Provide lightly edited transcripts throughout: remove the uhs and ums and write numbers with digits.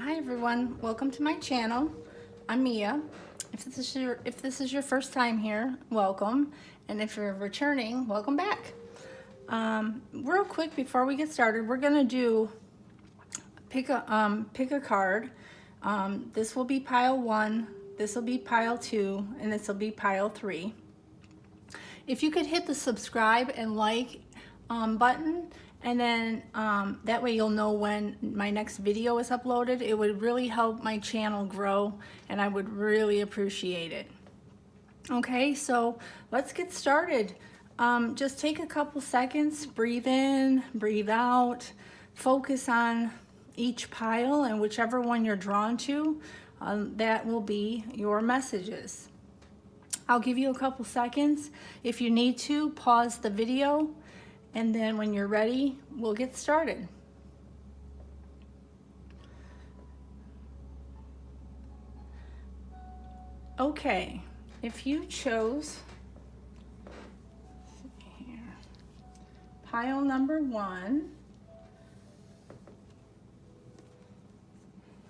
Hi everyone, welcome to my channel. I'm Mia. If this is your first time here, welcome, and if you're returning, welcome back. Real quick before we get started, we're gonna do pick a card. This will be pile 1, this will be pile 2, and this will be pile 3. If you could hit the subscribe and like button, and then that way you'll know when my next video is uploaded. It would really help my channel grow, and I would really appreciate it. Okay, so let's get started. Just take a couple seconds, breathe in, breathe out, focus on each pile, and whichever one you're drawn to, that will be your messages. I'll give you a couple seconds. If you need to, pause the video, and then when you're ready, we'll get started. Okay, if you chose here, pile number 1,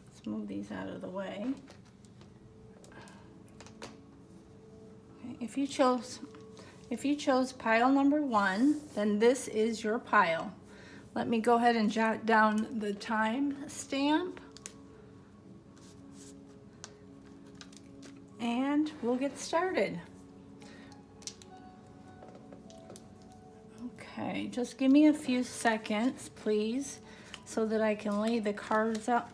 let's move these out of the way. Okay, if you chose pile number 1, then this is your pile. Let me go ahead and jot down the time stamp, and we'll get started. Okay, just give me a few seconds, please, so that I can lay the cards out.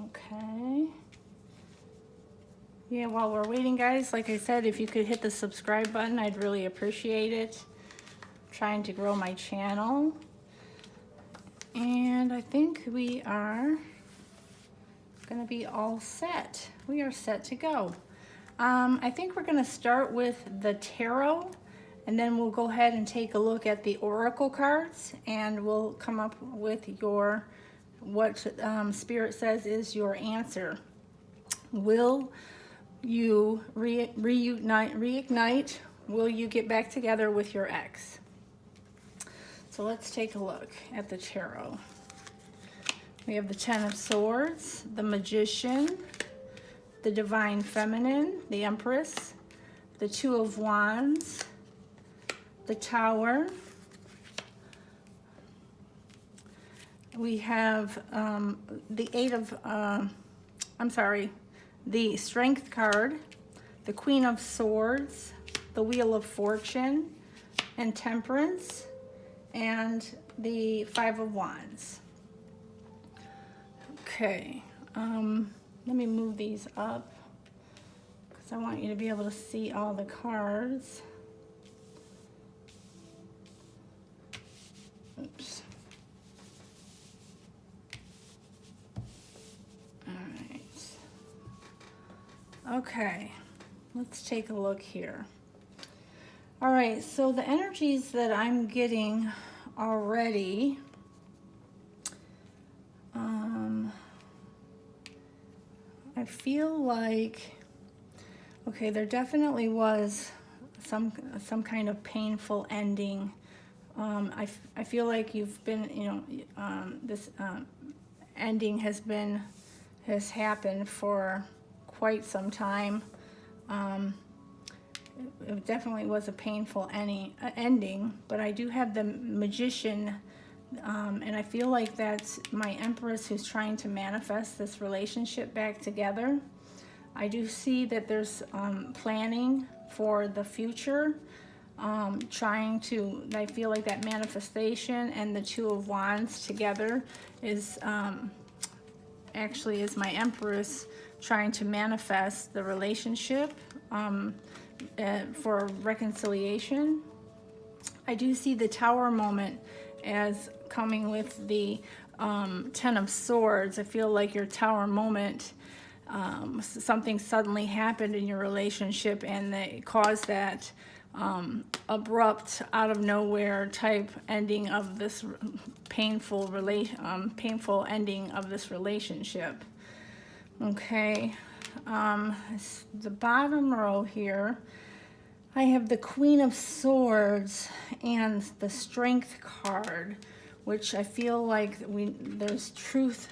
Okay. Yeah, while we're waiting, guys, like I said, if you could hit the subscribe button, I'd really appreciate it. I'm trying to grow my channel. And I think we are gonna be all set. We are set to go. I think we're gonna start with the tarot, and then we'll go ahead and take a look at the oracle cards, and we'll come up with what Spirit says is your answer. Will you reignite? Will you get back together with your ex? So let's take a look at the tarot. We have the Ten of Swords, the Magician, the Divine Feminine, the Empress, the Two of Wands, the Tower. We have the Strength card, the Queen of Swords, the Wheel of Fortune, and Temperance, and the Five of Wands. Okay, let me move these up because I want you to be able to see all the cards. Oops. Okay, let's take a look here. All right, so the energies that I'm getting already, I feel like, okay, there definitely was some kind of painful ending. I feel like you've been, this ending has happened for quite some time. It definitely was a painful ending, but I do have the Magician, and I feel like that's my Empress who's trying to manifest this relationship back together. I do see that there's planning for the future, I feel like that manifestation and the Two of Wands together is actually is my Empress trying to manifest the relationship for reconciliation. I do see the Tower moment as coming with the Ten of Swords. I feel like your Tower moment, something suddenly happened in your relationship, and it caused that abrupt, out of nowhere type ending of this painful ending of this relationship. Okay, The bottom row here, I have the Queen of Swords and the Strength card, which I feel like there's truth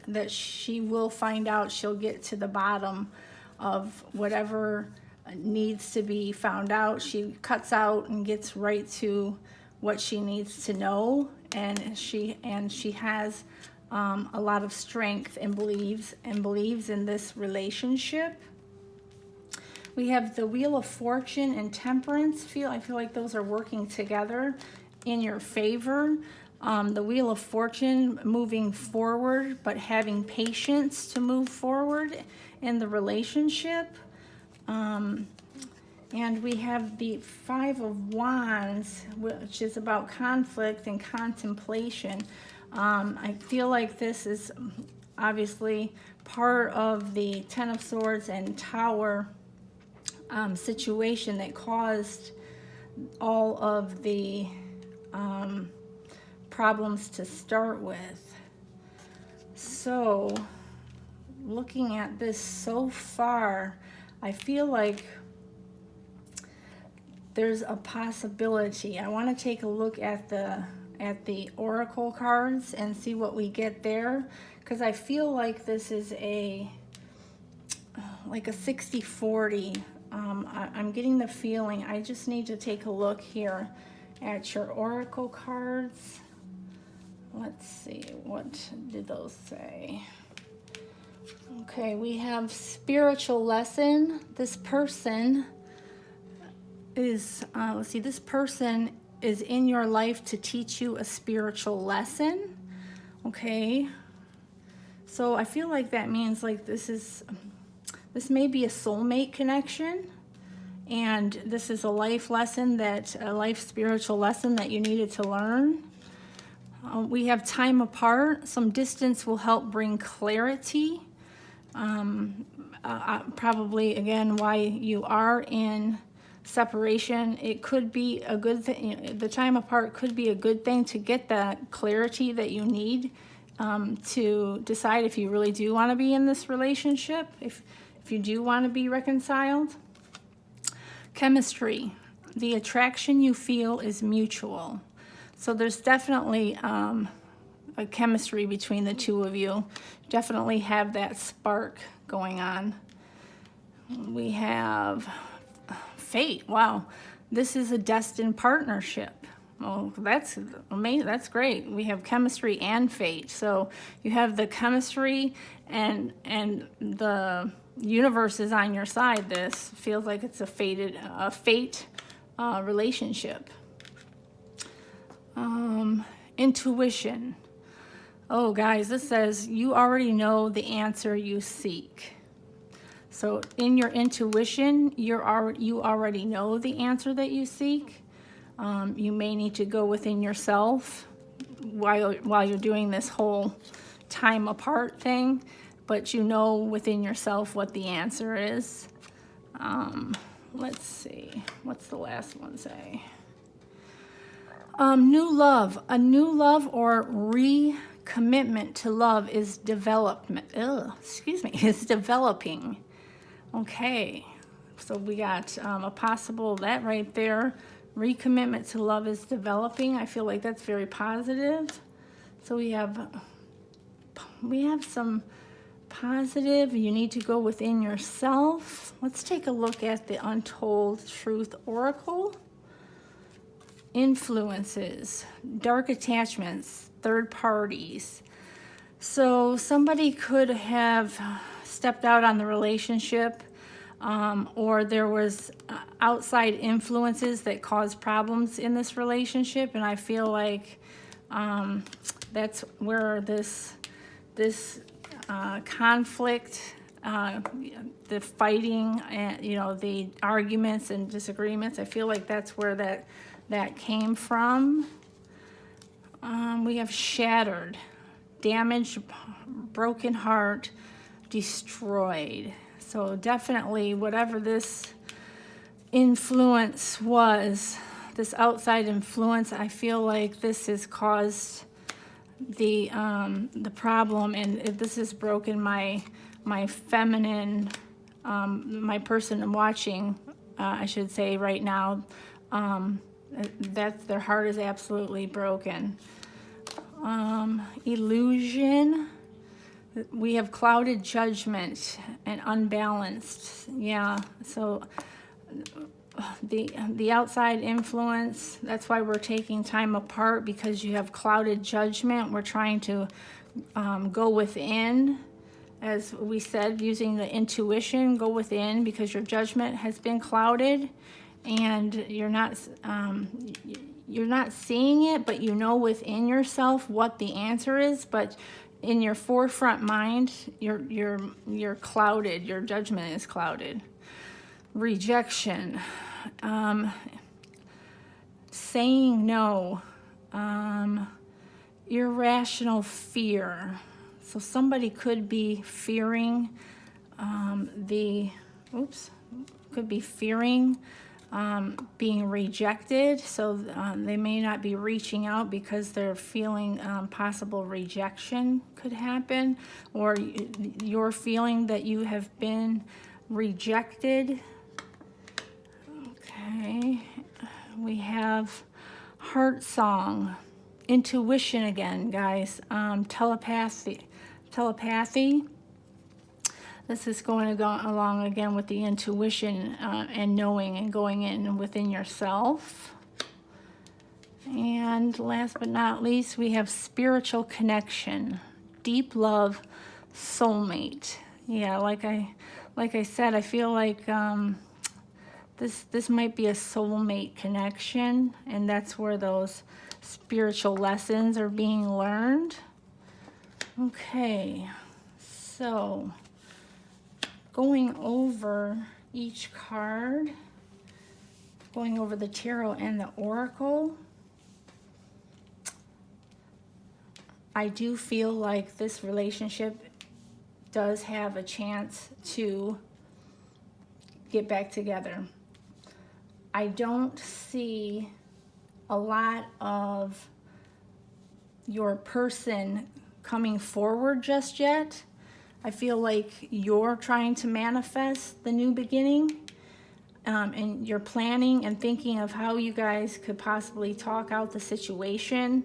that she will find out. She'll get to the bottom of whatever needs to be found out. She cuts out and gets right to what she needs to know, and she has a lot of strength and believes in this relationship. We have the Wheel of Fortune and Temperance. I feel like those are working together in your favor. The Wheel of Fortune, moving forward, but having patience to move forward in the relationship. And we have the Five of Wands, which is about conflict and contemplation. I feel like this is obviously part of the Ten of Swords and Tower situation that caused all of the problems to start with. So, looking at this so far, I feel like there's a possibility. I want to take a look at the oracle cards and see what we get there, because I feel like this is like a 60-40. I'm getting the feeling. I just need to take a look here at your oracle cards. Let's see, what did those say? Okay, we have spiritual lesson. This person is, this person is in your life to teach you a spiritual lesson. Okay, so I feel like that means like this may be a soulmate connection, and this is a life lesson, a life spiritual lesson that you needed to learn. We have time apart. Some distance will help bring clarity. Probably, again, why you are in separation. It could be a good thing. The time apart could be a good thing to get that clarity that you need to decide if you really do want to be in this relationship, if you do want to be reconciled. Chemistry. The attraction you feel is mutual. So there's definitely a chemistry between the two of you. Definitely have that spark going on. We have fate. Wow, this is a destined partnership. Oh, that's amazing. That's great. We have chemistry and fate. So you have the chemistry and the universe is on your side. This feels like it's a fate relationship. Intuition. Oh, guys, this says you already know the answer you seek. So in your intuition, you already know the answer that you seek. You may need to go within yourself while you're doing this whole time apart thing, but you know within yourself what the answer is. Let's see. What's the last one say? New love. A new love or recommitment to love is is developing. Okay, so we got a possible that right there. Recommitment to love is developing. I feel like that's very positive. So we have some positive. You need to go within yourself. Let's take a look at the Untold Truth Oracle. Influences, dark attachments, third parties. So somebody could have stepped out on the relationship, or there was outside influences that caused problems in this relationship, and I feel like that's where this conflict, the fighting, and the arguments and disagreements, I feel like that's where that came from. We have shattered, damaged, broken heart, destroyed. So definitely whatever this influence was, this outside influence, I feel like this has caused the problem, and this has broken my feminine, my person I'm watching, I should say right now, that their heart is absolutely broken. Illusion. We have clouded judgment and unbalanced. Yeah, so the outside influence, that's why we're taking time apart, because you have clouded judgment. We're trying to go within, as we said, using the intuition, go within, because your judgment has been clouded, and you're not seeing it, but you know within yourself what the answer is, but in your forefront mind, you're clouded. Your judgment is clouded. Rejection, saying no, irrational fear. So somebody could be fearing being rejected. So they may not be reaching out because they're feeling possible rejection could happen, or you're feeling that you have been rejected. Okay, we have heart song, intuition again, guys, telepathy. This is going to go along again with the intuition and knowing and going in within yourself. And last but not least, we have spiritual connection, deep love, soulmate. Yeah, like I said, I feel like this might be a soulmate connection, and that's where those spiritual lessons are being learned. Okay, so going over each card, going over the tarot and the oracle, I do feel like this relationship does have a chance to get back together. I don't see a lot of your person coming forward just yet. I feel like you're trying to manifest the new beginning, and you're planning and thinking of how you guys could possibly talk out the situation.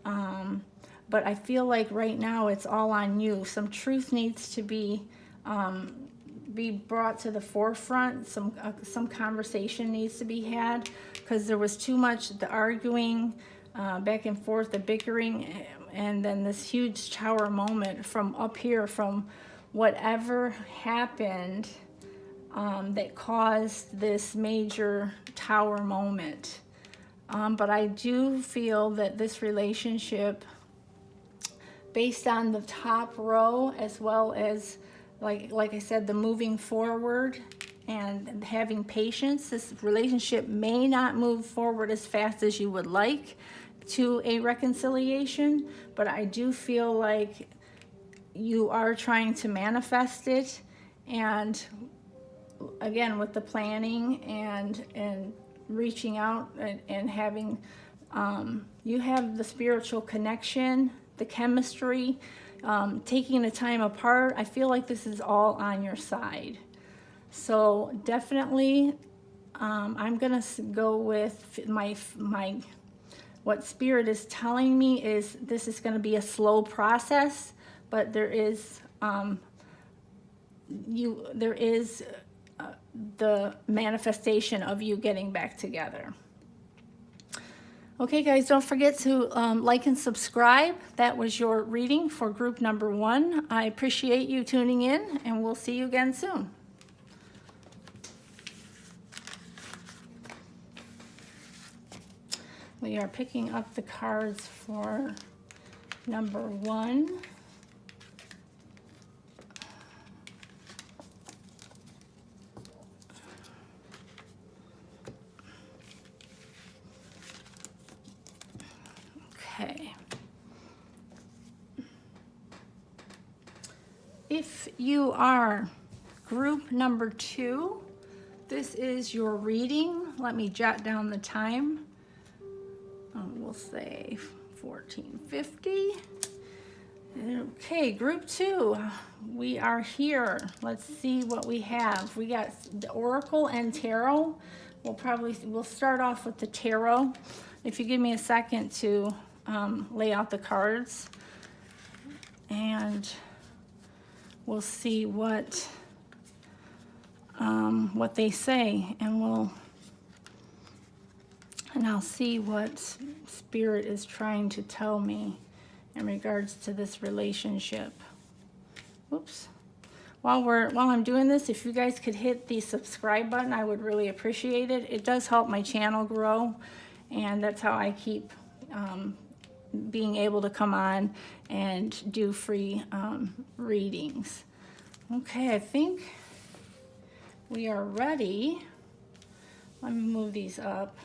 But I feel like right now it's all on you. Some truth needs to be brought to the forefront. Some conversation needs to be had, because there was too much the arguing, back and forth, the bickering, and then this huge tower moment from up here, from whatever happened that caused this major tower moment. But I do feel that this relationship, based on the top row, as well as like I said, the moving forward and having patience, this relationship may not move forward as fast as you would like to a reconciliation, but I do feel like you are trying to manifest it. And again, with the planning and reaching out and having, you have the spiritual connection, the chemistry, taking the time apart. I feel like this is all on your side. So definitely, I'm gonna go with my what Spirit is telling me is this is going to be a slow process, but there is the manifestation of you getting back together. Okay, guys, don't forget to like and subscribe. That was your reading for group number 1. I appreciate you tuning in, and we'll see you again soon. We are picking up the cards for number 1. Okay. If you are group number 2, this is your reading. Let me jot down the time. We'll say 1450. Okay, group 2, we are here. Let's see what we have. We got the Oracle and Tarot. We'll start off with the Tarot. If you give me a second to lay out the cards, and we'll see what they say, and I'll see what Spirit is trying to tell me in regards to this relationship. Oops. While I'm doing this, if you guys could hit the subscribe button, I would really appreciate it. It does help my channel grow, and that's how I keep being able to come on and do free readings. Okay, I think we are ready. Let me move these up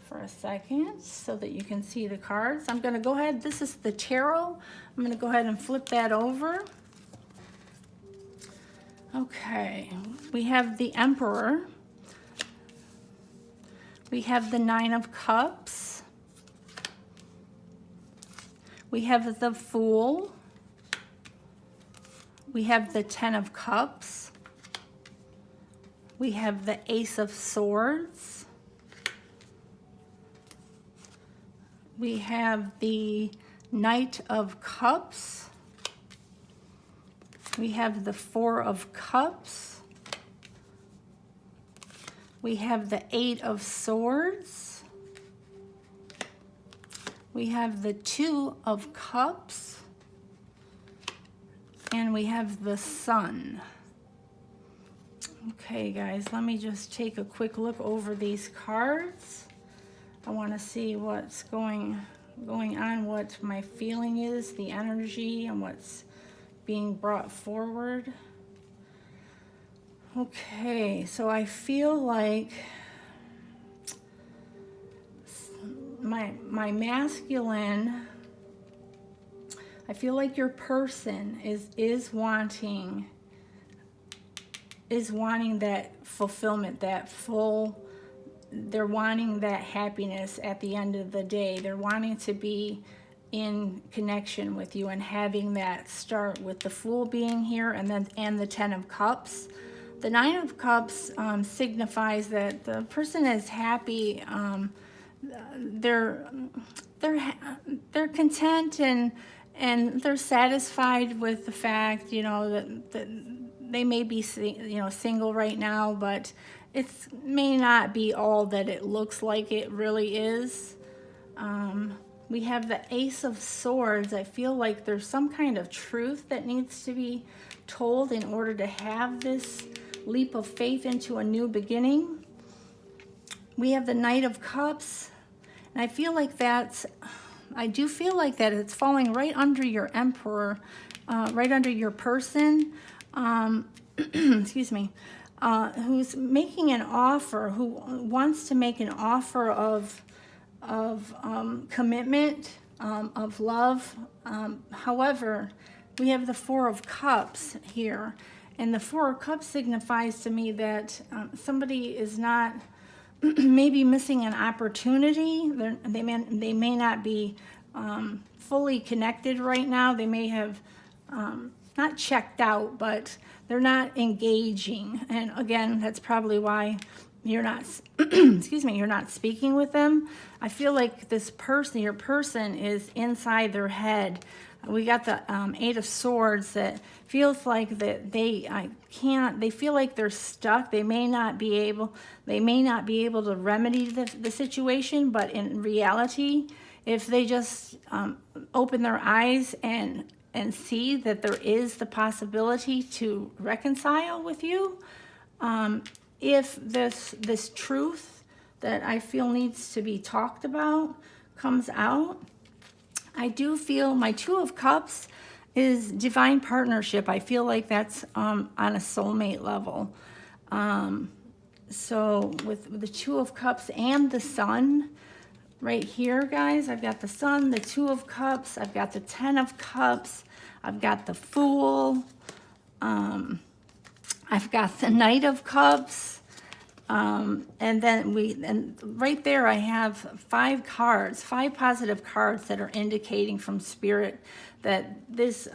for a second so that you can see the cards. I'm going to go ahead. This is the Tarot. I'm going to go ahead and flip that over. Okay, we have the Emperor. We have the Nine of Cups. We have the Fool. We have the Ten of Cups. We have the Ace of Swords. We have the Knight of Cups. We have the Four of Cups. We have the Eight of Swords. We have the Two of Cups. And we have the Sun. Okay, guys, let me just take a quick look over these cards. I want to see what's going on, what my feeling is, the energy, and what's being brought forward. Okay, so I feel like my masculine, I feel like your person is wanting that fulfillment, that full. They're wanting that happiness at the end of the day. They're wanting to be in connection with you and having that start with the Fool being here, and the Ten of Cups. The Nine of Cups signifies that the person is happy. They're content and they're satisfied with the fact, that they may be, single right now, but it may not be all that it looks like it really is. We have the Ace of Swords. I feel like there's some kind of truth that needs to be told in order to have this leap of faith into a new beginning. We have the Knight of Cups, and I do feel like that it's falling right under your Emperor, right under your person. Excuse me. Who's making an offer, who wants to make an offer of commitment, of love. However, we have the Four of Cups here, and the Four of Cups signifies to me that somebody is not maybe missing an opportunity. They may not be fully connected right now. They may have not checked out, but they're not engaging. And again, that's probably why you're not, you're not speaking with them. I feel like this person, your person, is inside their head. We got the Eight of Swords that feels like that they feel like they're stuck. They may not be able to remedy the situation, but in reality, if they just open their eyes and see that there is the possibility to reconcile with you, if this truth that I feel needs to be talked about comes out. I do feel my Two of Cups is divine partnership. I feel like that's on a soulmate level. So with the Two of Cups and the Sun right here, guys, I've got the Sun, the Two of Cups, I've got the Ten of Cups, I've got the Fool, I've got the Knight of Cups, And then right there I have 5 cards, 5 positive cards that are indicating from Spirit that this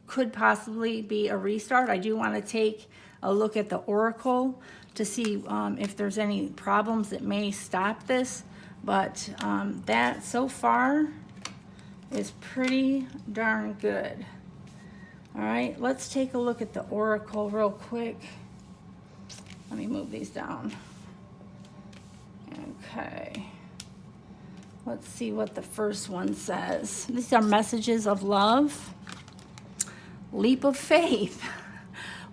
could possibly be a restart. I do want to take a look at the Oracle to see if there's any problems that may stop this. But that so far is pretty darn good. All right, let's take a look at the Oracle real quick. Let me move these down. Okay. Let's see what the first one says. These are messages of love. Leap of faith.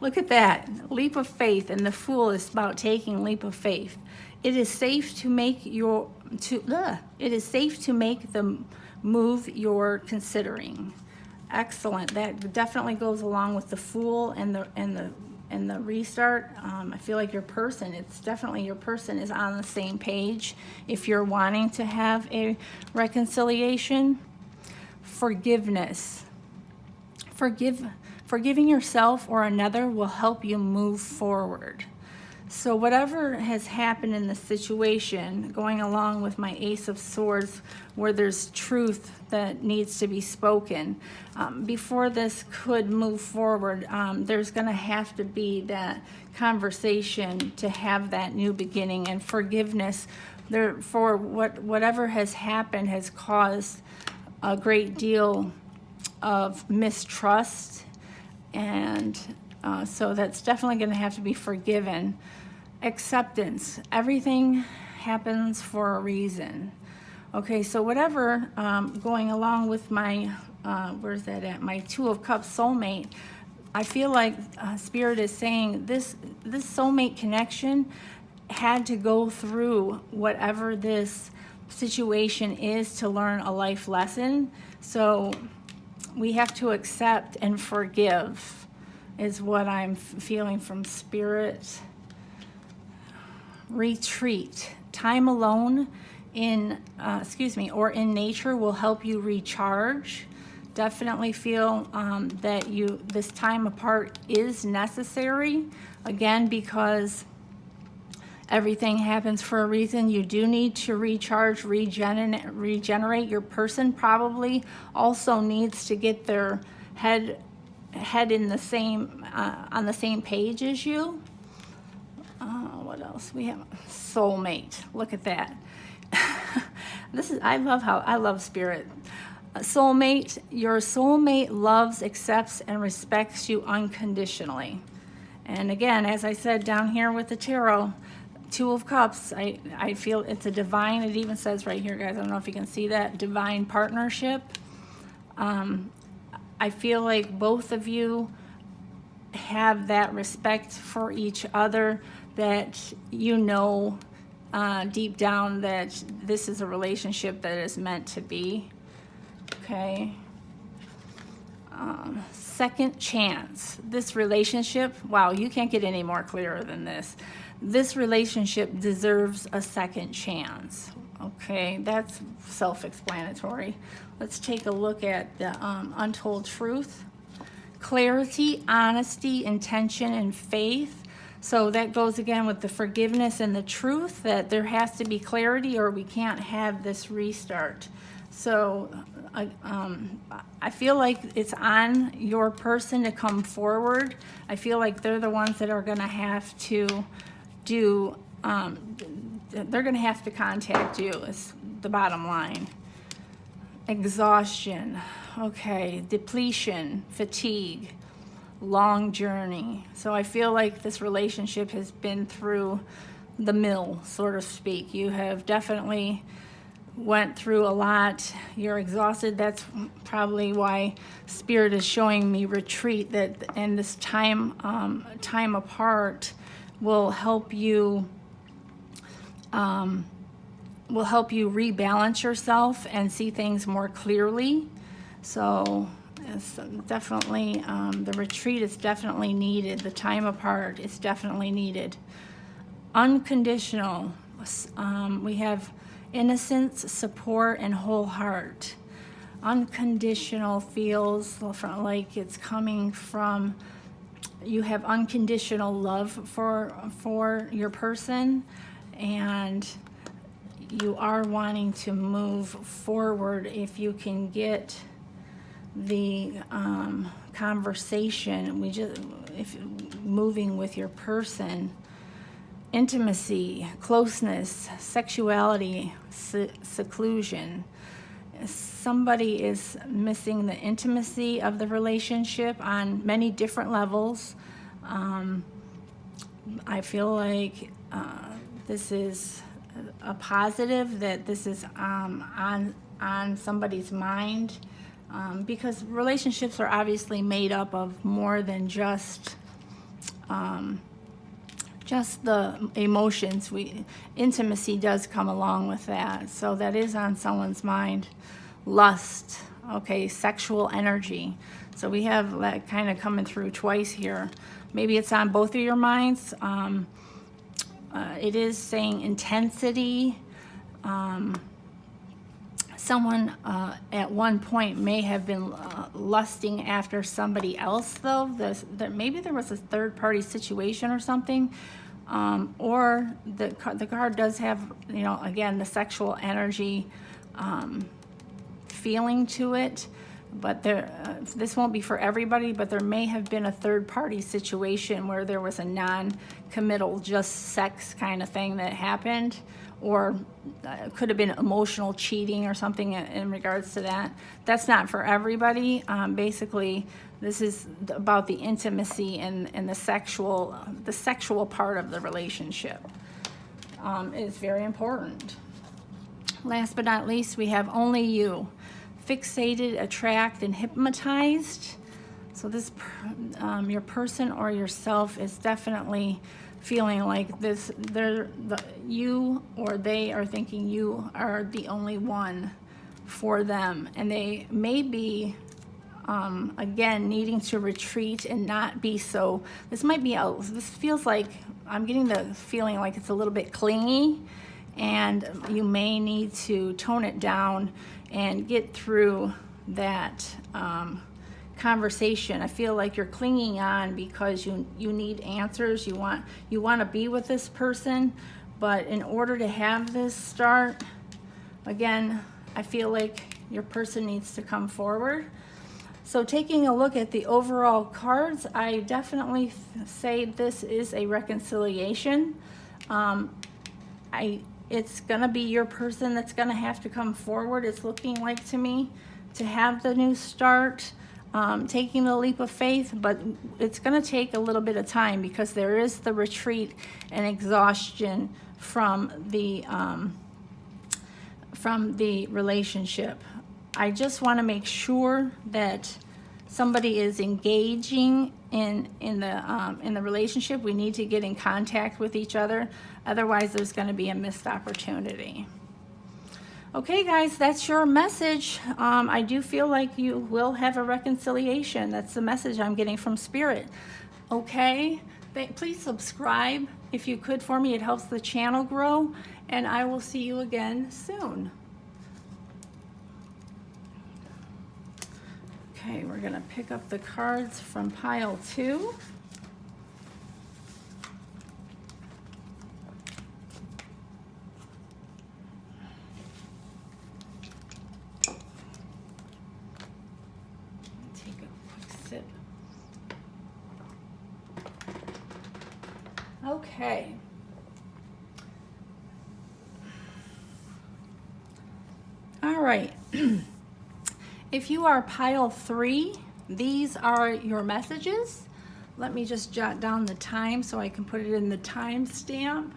Look at that. Leap of faith. And the Fool is about taking leap of faith. It is safe to make it is safe to make the move you're considering. Excellent. That definitely goes along with the Fool and the restart. I feel like your person is on the same page if you're wanting to have a reconciliation. Forgiveness. Forgiving yourself or another will help you move forward. So whatever has happened in the situation, going along with my Ace of Swords, where there's truth that needs to be spoken, before this could move forward, there's going to have to be that conversation to have that new beginning and forgiveness. For whatever has happened has caused a great deal of mistrust, and so that's definitely going to have to be forgiven. Acceptance. Everything happens for a reason. Okay, so whatever, going along with my, where's that at? My Two of Cups soulmate, I feel like Spirit is saying this soulmate connection had to go through whatever this situation is to learn a life lesson. So we have to accept and forgive is what I'm feeling from Spirit. Retreat. Time alone or in nature will help you recharge. Definitely feel that this time apart is necessary. Again, because everything happens for a reason. You do need to recharge, regenerate. Your person probably also needs to get their head in the same on the same page as you. What else? We have soulmate. Look at that. I love Spirit. Soulmate. Your soulmate loves, accepts, and respects you unconditionally. And again, as I said down here with the tarot, Two of Cups, I feel it's a divine, it even says right here, guys, I don't know if you can see that, divine partnership. I feel like both of you have that respect for each other, that you know deep down that this is a relationship that is meant to be. Okay. Second chance. This relationship, wow, you can't get any more clearer than this. This relationship deserves a second chance. Okay, that's self-explanatory. Let's take a look at the untold truth. Clarity, honesty, intention, and faith. So that goes again with the forgiveness and the truth, that there has to be clarity or we can't have this restart. So I feel like it's on your person to come forward. I feel like they're the ones that are going to have to they're going to have to contact you, is the bottom line. Exhaustion. Okay. Depletion, fatigue, long journey. So I feel like this relationship has been through the mill, so to speak. You have definitely went through a lot. You're exhausted. That's probably why Spirit is showing me retreat, and this time apart will help you rebalance yourself and see things more clearly. So it's definitely the retreat is definitely needed. The time apart is definitely needed. Unconditional. We have innocence, support, and whole heart. Unconditional feels like it's coming from you have unconditional love for your person, and you are wanting to move forward if you can get the conversation. If moving with your person, intimacy, closeness, sexuality, seclusion. Somebody is missing the intimacy of the relationship on many different levels. I feel like this is a positive, that this is on somebody's mind, because relationships are obviously made up of more than just the emotions. Intimacy does come along with that, so that is on someone's mind. Lust, okay, sexual energy. So we have that kind of coming through twice here. Maybe it's on both of your minds. It is saying intensity. Someone at one point may have been lusting after somebody else, though. Maybe there was a third-party situation or something. Or the card does have, again, the sexual energy feeling to it. But this won't be for everybody, but there may have been a third-party situation where there was a non-committal, just sex kind of thing that happened, or could have been emotional cheating or something in regards to that. That's not for everybody. Basically, this is about the intimacy and the sexual part of the relationship. Is very important. Last but not least, we have only you. Fixated, attract, and hypnotized. So this, your person or yourself is definitely feeling like this. You or they are thinking you are the only one for them, and they may be, again, needing to retreat and not be so. This feels like, I'm getting the feeling like it's a little bit clingy, and you may need to tone it down and get through that conversation. I feel like you're clinging on because you need answers. You want to be with this person, but in order to have this start, again, I feel like your person needs to come forward. So taking a look at the overall cards, I definitely say this is a reconciliation. It's going to be your person that's going to have to come forward, it's looking like to me, to have the new start, taking the leap of faith, but it's going to take a little bit of time because there is the retreat and exhaustion from the relationship. I just want to make sure that somebody is engaging in the relationship. We need to get in contact with each other. Otherwise, there's going to be a missed opportunity. Okay, guys, that's your message. I do feel like you will have a reconciliation. That's the message I'm getting from Spirit. Okay, please subscribe if you could for me. It helps the channel grow, and I will see you again soon. Okay, we're going to pick up the cards from pile 2. Take a quick sip. Okay. All right. If you are pile 3, these are your messages. Let me just jot down the time so I can put it in the time stamp.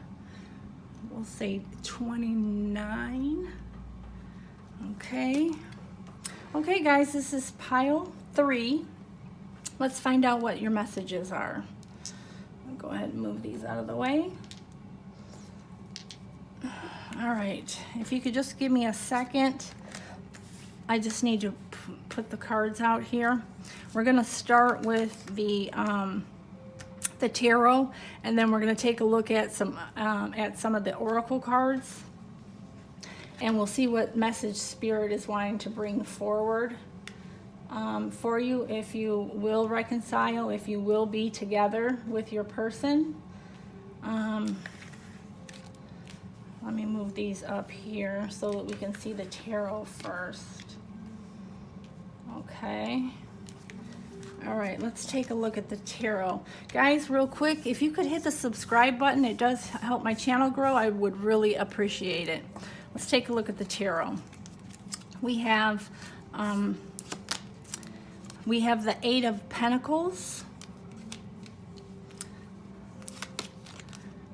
We'll say 29. Okay. Okay, guys, this is pile 3. Let's find out what your messages are. I'll go ahead and move these out of the way. All right. If you could just give me a second. I just need to put the cards out here. We're going to start with the tarot, and then we're going to take a look at some of the oracle cards, and we'll see what message Spirit is wanting to bring forward. for you if you will reconcile, if you will be together with your person. Let me move these up here so that we can see the tarot first. Okay. All right, let's take a look at the tarot. Guys, real quick, if you could hit the subscribe button, it does help my channel grow. I would really appreciate it. Let's take a look at the tarot. We have the Eight of Pentacles.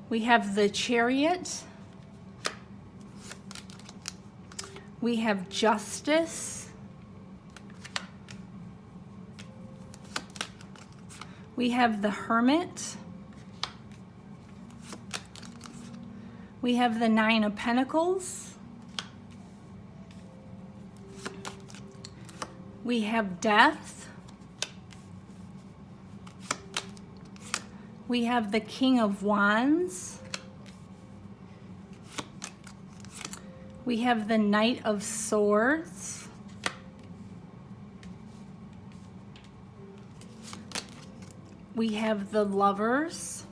We have the Chariot. We have Justice. We have the Hermit. We have the Nine of Pentacles. We have Death. We have the King of Wands. We have the Knight of Swords. We have the Lovers.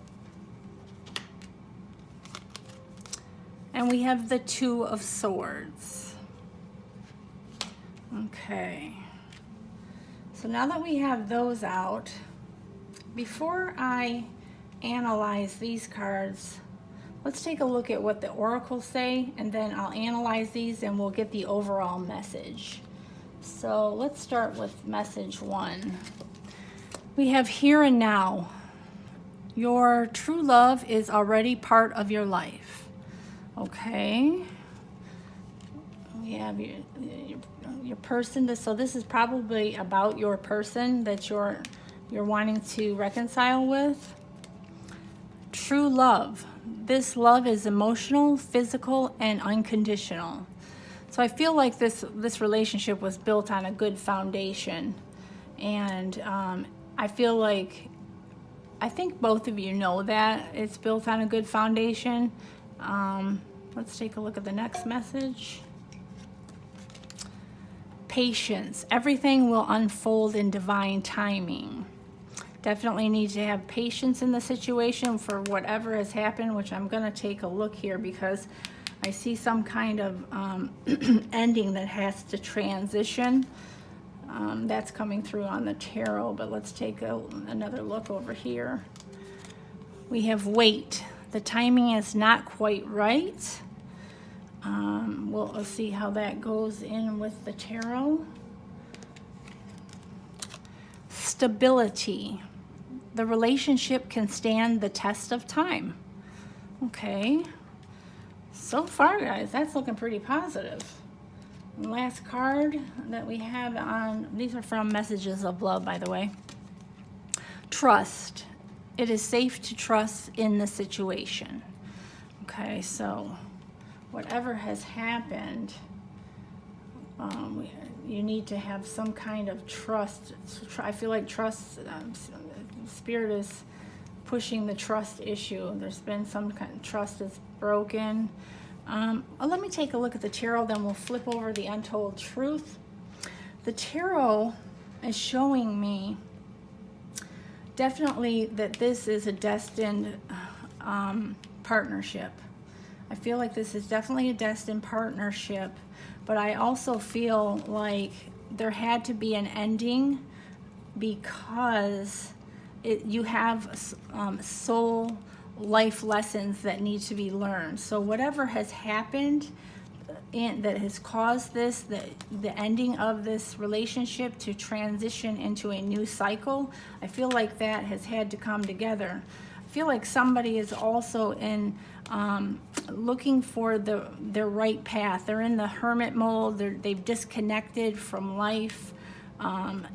And we have the Two of Swords. Okay. So now that we have those out, before I analyze these cards, let's take a look at what the oracles say, and then I'll analyze these and we'll get the overall message. So let's start with message 1. We have here and now. Your true love is already part of your life. Okay. We have your person. So this is probably about your person that you're wanting to reconcile with. True love. This love is emotional, physical, and unconditional. So I feel like this relationship was built on a good foundation. And I think both of you know that it's built on a good foundation. Let's take a look at the next message. Patience. Everything will unfold in divine timing. Definitely need to have patience in the situation for whatever has happened, which I'm going to take a look here because I see some kind of ending that has to transition. That's coming through on the tarot, but let's take another look over here. We have wait. The timing is not quite right. We'll see how that goes in with the tarot. Stability. The relationship can stand the test of time. Okay. So far, guys, that's looking pretty positive. And last card that we have on, these are from Messages of Love, by the way. Trust. It is safe to trust in the situation. Okay, so whatever has happened, you need to have some kind of trust. I feel like trust, Spirit is pushing the trust issue. There's been some kind of trust is broken. Let me take a look at the tarot, then we'll flip over the Untold Truth. The tarot is showing me definitely that this is a destined partnership. I feel like this is definitely a destined partnership, but I also feel like there had to be an ending because you have soul life lessons that need to be learned. So whatever has happened that has caused this, the ending of this relationship to transition into a new cycle, I feel like that has had to come together. I feel like somebody is also in looking for their right path. They're in the hermit mode. They've disconnected from life.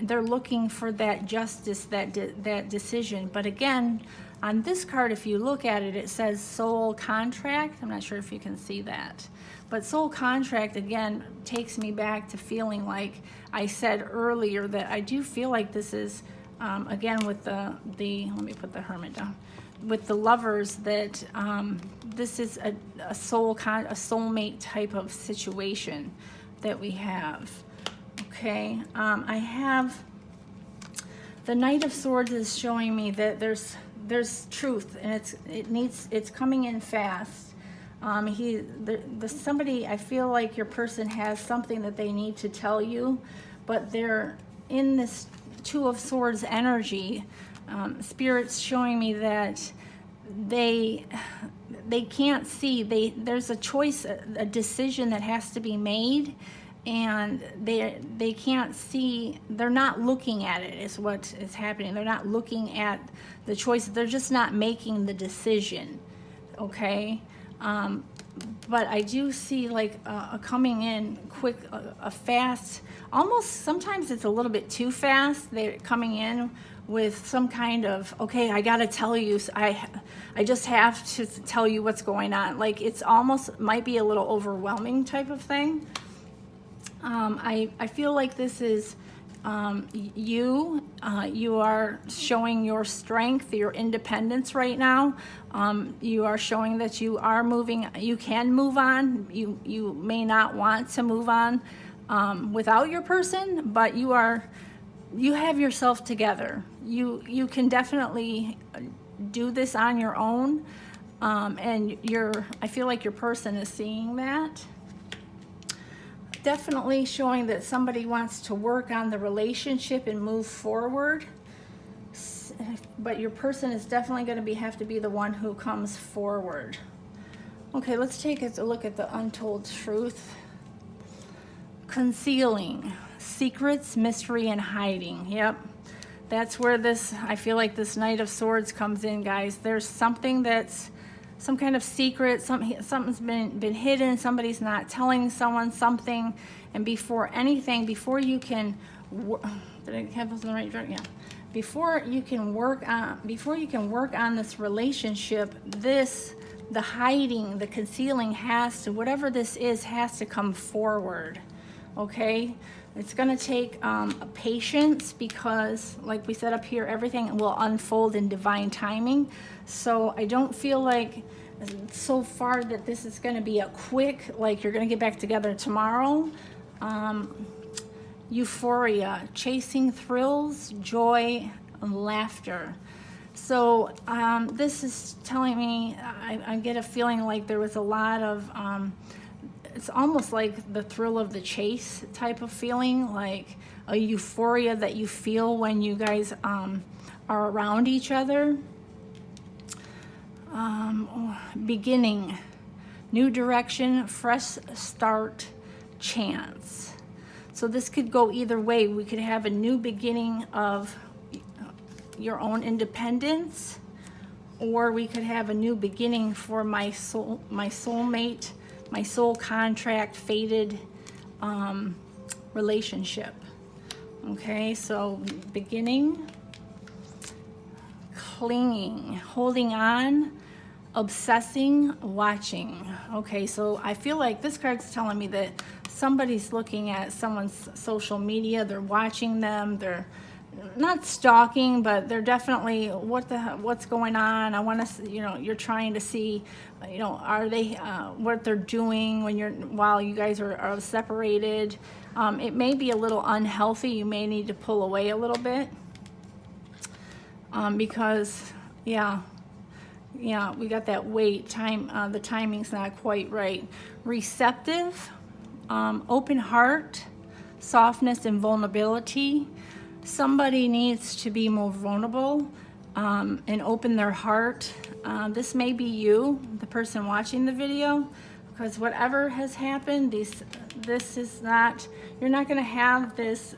They're looking for that justice, that decision. But again, on this card, if you look at it, it says soul contract. I'm not sure if you can see that. But soul contract, again, takes me back to feeling like I said earlier that I do feel like this is, again, with the let me put the hermit down. With the lovers, that this is a soulmate type of situation that we have. Okay, I have the Knight of Swords is showing me that there's truth, and it's coming in fast. Somebody, I feel like your person has something that they need to tell you, but they're in this Two of Swords energy. Spirit's showing me that they can't see. There's a choice, a decision that has to be made, and they can't see. They're not looking at it, is what is happening. They're not looking at the choice. They're just not making the decision. Okay. But I do see like a coming in quick, a fast, almost sometimes it's a little bit too fast. They're coming in with some kind of, okay, I got to tell you, I just have to tell you what's going on. Like it's almost might be a little overwhelming type of thing. I feel like this is you are showing your strength, your independence right now. You are showing that you are moving, you can move on. You may not want to move on without your person, but you have yourself together. You can definitely do this on your own, and I feel like your person is seeing that. Definitely showing that somebody wants to work on the relationship and move forward, but your person is definitely going to have to be the one who comes forward. Okay, let's take a look at the untold truth. Concealing secrets, mystery, and hiding. Yep, that's where I feel like this Knight of Swords comes in, guys. There's something that's some kind of secret, something's been hidden, somebody's not telling someone something, and before you can, did I have those in the right direction? Yeah. Before you can work on this relationship, the hiding, the concealing whatever this is, has to come forward. Okay? It's going to take patience, because like we said up here, everything will unfold in divine timing. So I don't feel like so far that this is going to be a quick, like you're going to get back together tomorrow. Euphoria, chasing thrills, joy, and laughter. So this is telling me, I get a feeling like there was a lot of, it's almost like the thrill of the chase type of feeling, like a euphoria that you feel when you guys are around each other. Beginning, new direction, fresh start, chance. So this could go either way. We could have a new beginning of your own independence, or we could have a new beginning for my soulmate, my soul contract, fated relationship. Okay, so beginning, clinging, holding on, obsessing, watching. Okay, so I feel like this card's telling me that somebody's looking at someone's social media, they're watching them, they're not stalking, but they're definitely, what's going on? I want to, you're trying to see, are they, what they're doing while you guys are separated. It may be a little unhealthy. You may need to pull away a little bit, because, we got that wait time. The timing's not quite right. Receptive, open heart, softness, and vulnerability. Somebody needs to be more vulnerable and open their heart. This may be you, the person watching the video, because whatever has happened, this is not, you're not going to have this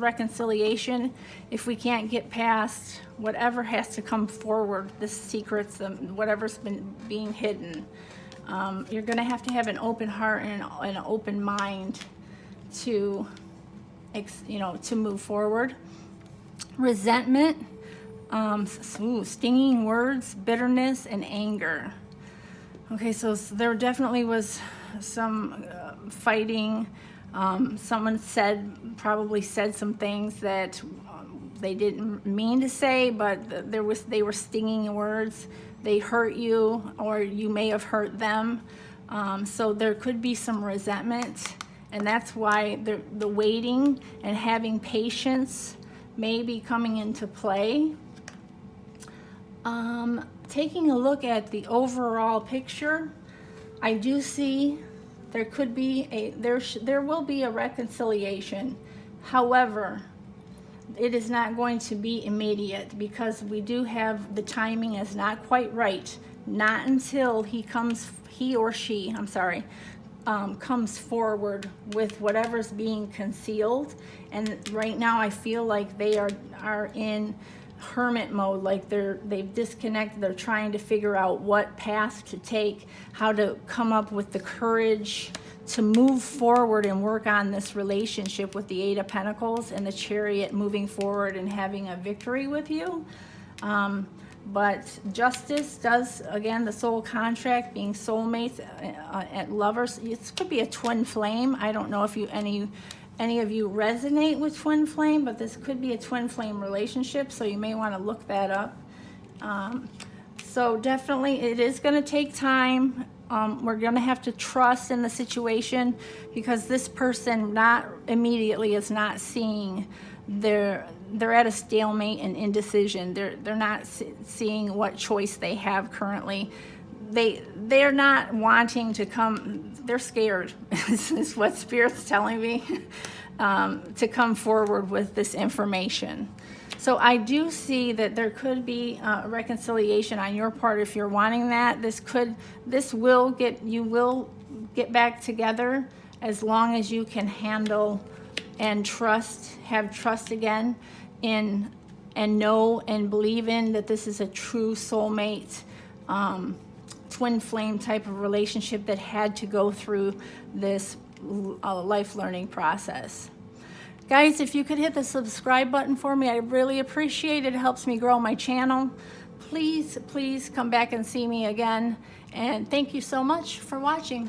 reconciliation if we can't get past whatever has to come forward, the secrets, whatever's been being hidden. You're going to have an open heart and an open mind to move forward. Resentment, stinging words, bitterness, and anger. Okay, so there definitely was some fighting. Someone probably said some things that they didn't mean to say, but they were stinging words. They hurt you, or you may have hurt them. So there could be some resentment And that's why the waiting and having patience may be coming into play. Taking a look at the overall picture, I do see there could be there will be a reconciliation. However, it is not going to be immediate, because we do have the timing is not quite right. Not until he or she, comes forward with whatever's being concealed. And right now I feel like they are in hermit mode, like they've disconnected. They're trying to figure out what path to take, how to come up with the courage to move forward and work on this relationship with the Eight of Pentacles and the Chariot, moving forward and having a victory with you. But Justice does, again, the soul contract, being soulmates at lovers. It could be a twin flame. I don't know if any of you resonate with twin flame, but this could be a twin flame relationship, so you may want to look that up. So definitely it is going to take time. We're going to have to trust in the situation, because this person not immediately is not seeing they're at a stalemate and indecision. They're not seeing what choice they have currently. They're not wanting to come. They're scared. This is what Spirit's telling me, to come forward with this information. So I do see that there could be a reconciliation on your part if you're wanting that. You will get back together, as long as you can handle and have trust again in, and know and believe in that this is a true soulmate, twin flame type of relationship that had to go through this life learning process. Guys, if you could hit the subscribe button for me, I really appreciate it. It helps me grow my channel. Please come back and see me again. And thank you so much for watching.